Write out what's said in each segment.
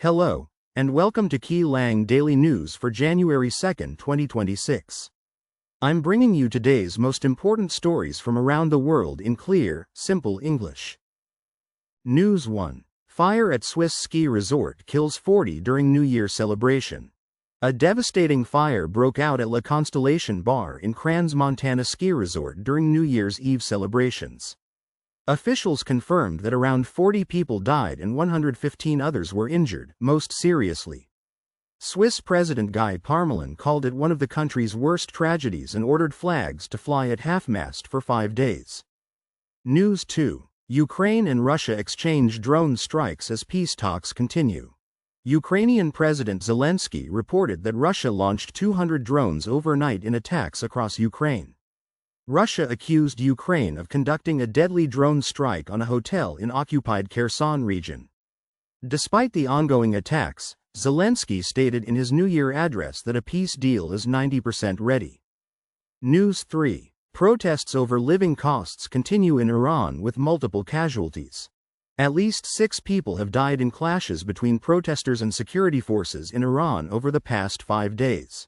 Hello, and welcome to KeyLang Daily News for January 2, 2026. I'm bringing you today's most important stories from around the world in clear, simple English. News 1. Fire at Swiss ski resort kills 40 during New Year celebration. A devastating fire broke out at La Constellation Bar in Crans Montana ski resort during New Year's Eve celebrations. Officials confirmed that around 40 people died and 115 others were injured, most seriously. Swiss President Guy Parmelin called it one of the country's worst tragedies and ordered flags to fly at half-mast for 5 days. News 2. Ukraine and Russia exchange drone strikes as peace talks continue. Ukrainian President Zelensky reported that Russia launched 200 drones overnight in attacks across Ukraine. Russia accused Ukraine of conducting a deadly drone strike on a hotel in occupied Kherson region. Despite the ongoing attacks, Zelensky stated in his New Year address that a peace deal is 90% ready. News 3. Protests over living costs continue in Iran with multiple casualties. At least 6 people have died in clashes between protesters and security forces in Iran over the past 5 days.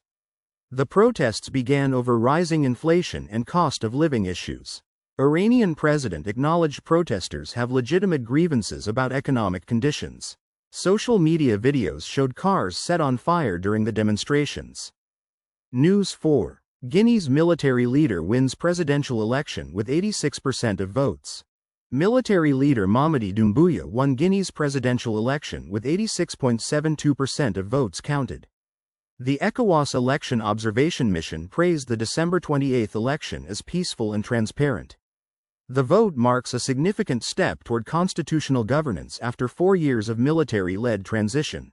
The protests began over rising inflation and cost of living issues. Iranian president acknowledged protesters have legitimate grievances about economic conditions. Social media videos showed cars set on fire during the demonstrations. News 4. Guinea's military leader wins presidential election with 86% of votes. Military leader Mamadi Doumbouya won Guinea's presidential election with 86.72% of votes counted. The ECOWAS election observation mission praised the December 28 election as peaceful and transparent. The vote marks a significant step toward constitutional governance after 4 years of military-led transition.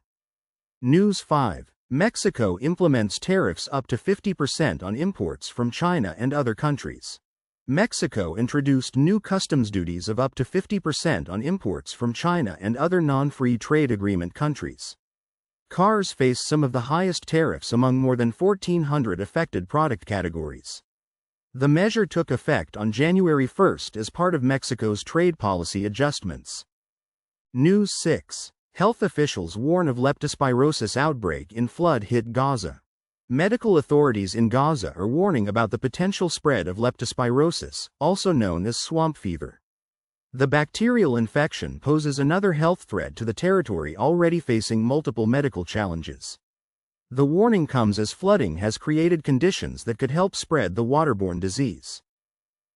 News 5. Mexico implements tariffs up to 50% on imports from China and other countries. Mexico introduced new customs duties of up to 50% on imports from China and other non-free trade agreement countries. Cars face some of the highest tariffs among more than 1,400 affected product categories. The measure took effect on January 1 as part of Mexico's trade policy adjustments. News 6. Health officials warn of leptospirosis outbreak in flood-hit Gaza. Medical authorities in Gaza are warning about the potential spread of leptospirosis, also known as swamp fever. The bacterial infection poses another health threat to the territory already facing multiple medical challenges. The warning comes as flooding has created conditions that could help spread the waterborne disease.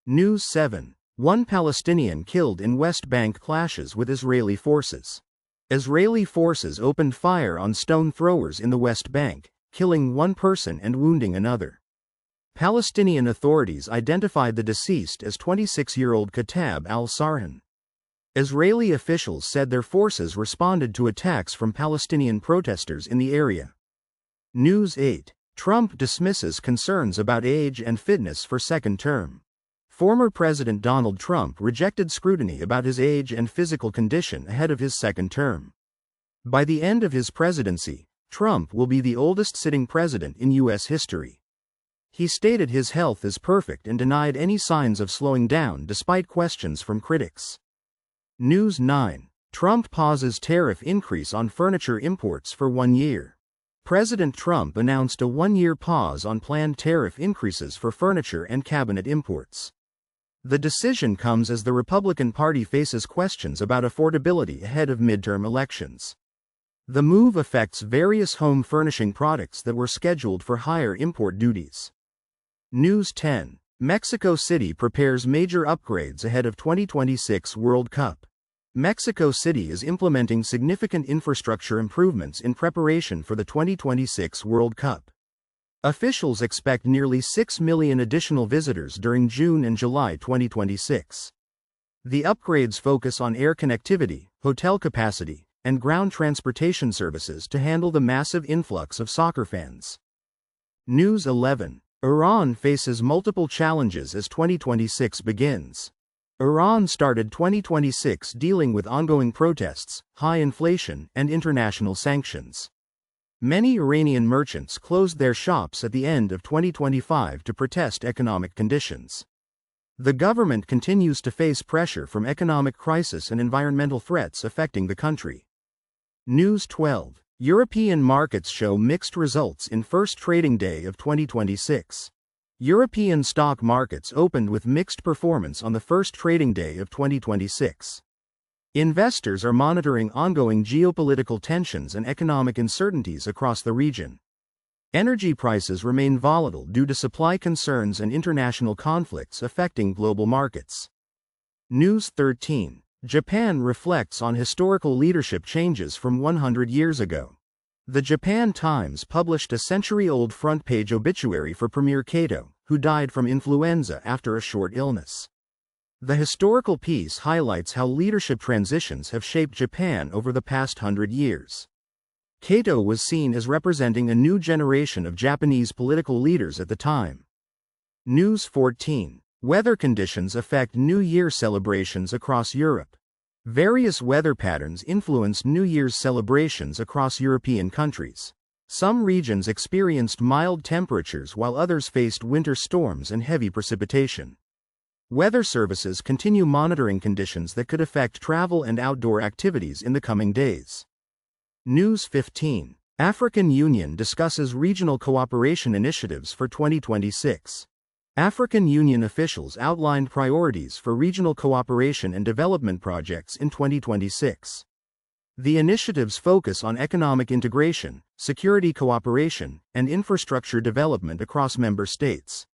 News 7. One Palestinian killed in West Bank clashes with Israeli forces. Israeli forces opened fire on stone throwers in the West Bank, killing one person and wounding another. Palestinian authorities identified the deceased as 26-year-old Katab al-Sarhan. Israeli officials said their forces responded to attacks from Palestinian protesters in the area. News 8. Trump dismisses concerns about age and fitness for second term. Former President Donald Trump rejected scrutiny about his age and physical condition ahead of his second term. By the end of his presidency, Trump will be the oldest sitting president in U.S. history. He stated his health is perfect and denied any signs of slowing down despite questions from critics. News 9. Trump pauses tariff increase on furniture imports for 1 year. President Trump announced a 1-year pause on planned tariff increases for furniture and cabinet imports. The decision comes as the Republican Party faces questions about affordability ahead of midterm elections. The move affects various home furnishing products that were scheduled for higher import duties. News 10. Mexico City prepares major upgrades ahead of 2026 World Cup. Mexico City is implementing significant infrastructure improvements in preparation for the 2026 World Cup. Officials expect nearly 6 million additional visitors during June and July 2026. The upgrades focus on air connectivity, hotel capacity, and ground transportation services to handle the massive influx of soccer fans. News 11. Iran faces multiple challenges as 2026 begins. Iran started 2026 dealing with ongoing protests, high inflation, and international sanctions. Many Iranian merchants closed their shops at the end of 2025 to protest economic conditions. The government continues to face pressure from economic crisis and environmental threats affecting the country. News 12. European markets show mixed results in first trading day of 2026. European stock markets opened with mixed performance on the first trading day of 2026. Investors are monitoring ongoing geopolitical tensions and economic uncertainties across the region. Energy prices remain volatile due to supply concerns and international conflicts affecting global markets. News 13. Japan reflects on historical leadership changes from 100 years ago. The Japan Times published a century-old front-page obituary for Premier Kato, who died from influenza after a short illness. The historical piece highlights how leadership transitions have shaped Japan over the past 100 years. Kato was seen as representing a new generation of Japanese political leaders at the time. News 14. Weather conditions affect New Year celebrations across Europe. Various weather patterns influenced New Year's celebrations across European countries. Some regions experienced mild temperatures while others faced winter storms and heavy precipitation. Weather services continue monitoring conditions that could affect travel and outdoor activities in the coming days. News 15. African Union discusses regional cooperation initiatives for 2026. African Union officials outlined priorities for regional cooperation and development projects in 2026. The initiatives focus on economic integration, security cooperation, and infrastructure development across member states.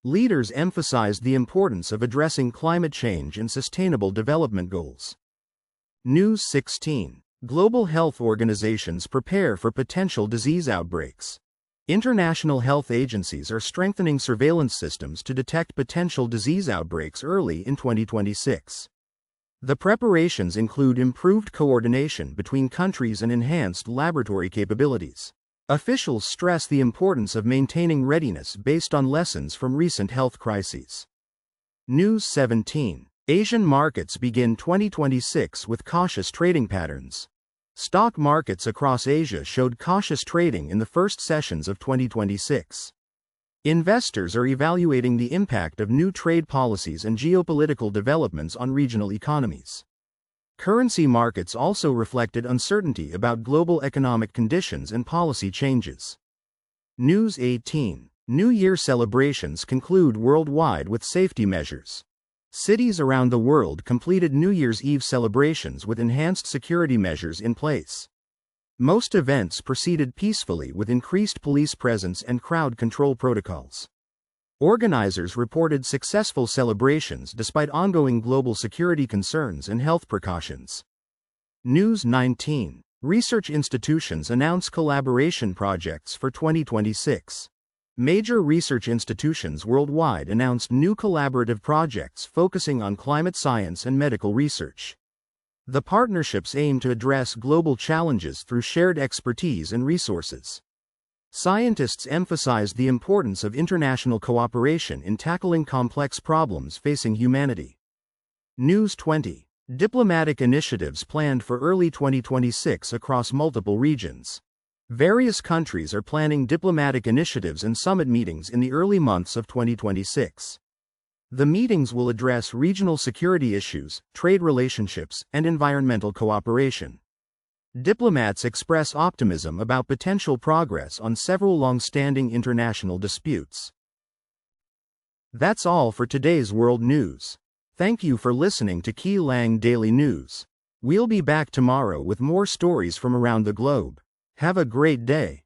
Leaders emphasized the importance of addressing climate change and sustainable development goals. News 16. Global health organizations prepare for potential disease outbreaks. International health agencies are strengthening surveillance systems to detect potential disease outbreaks early in 2026. The preparations include improved coordination between countries and enhanced laboratory capabilities. Officials stress the importance of maintaining readiness based on lessons from recent health crises. News 17. Asian markets begin 2026 with cautious trading patterns. Stock markets across Asia showed cautious trading in the first sessions of 2026. Investors are evaluating the impact of new trade policies and geopolitical developments on regional economies. Currency markets also reflected uncertainty about global economic conditions and policy changes. News 18. New Year celebrations conclude worldwide with safety measures. Cities around the world completed New Year's Eve celebrations with enhanced security measures in place. Most events proceeded peacefully with increased police presence and crowd control protocols. Organizers reported successful celebrations despite ongoing global security concerns and health precautions. News 19. Research institutions announce collaboration projects for 2026. Major research institutions worldwide announced new collaborative projects focusing on climate science and medical research. The partnerships aim to address global challenges through shared expertise and resources. Scientists emphasized the importance of international cooperation in tackling complex problems facing humanity. News 20. Diplomatic initiatives planned for early 2026 across multiple regions. Various countries are planning diplomatic initiatives and summit meetings in the early months of 2026. The meetings will address regional security issues, trade relationships, and environmental cooperation. Diplomats express optimism about potential progress on several long-standing international disputes. That's all for today's world news. Thank you for listening to KeyLang Daily News. We'll be back tomorrow with more stories from around the globe. Have a great day.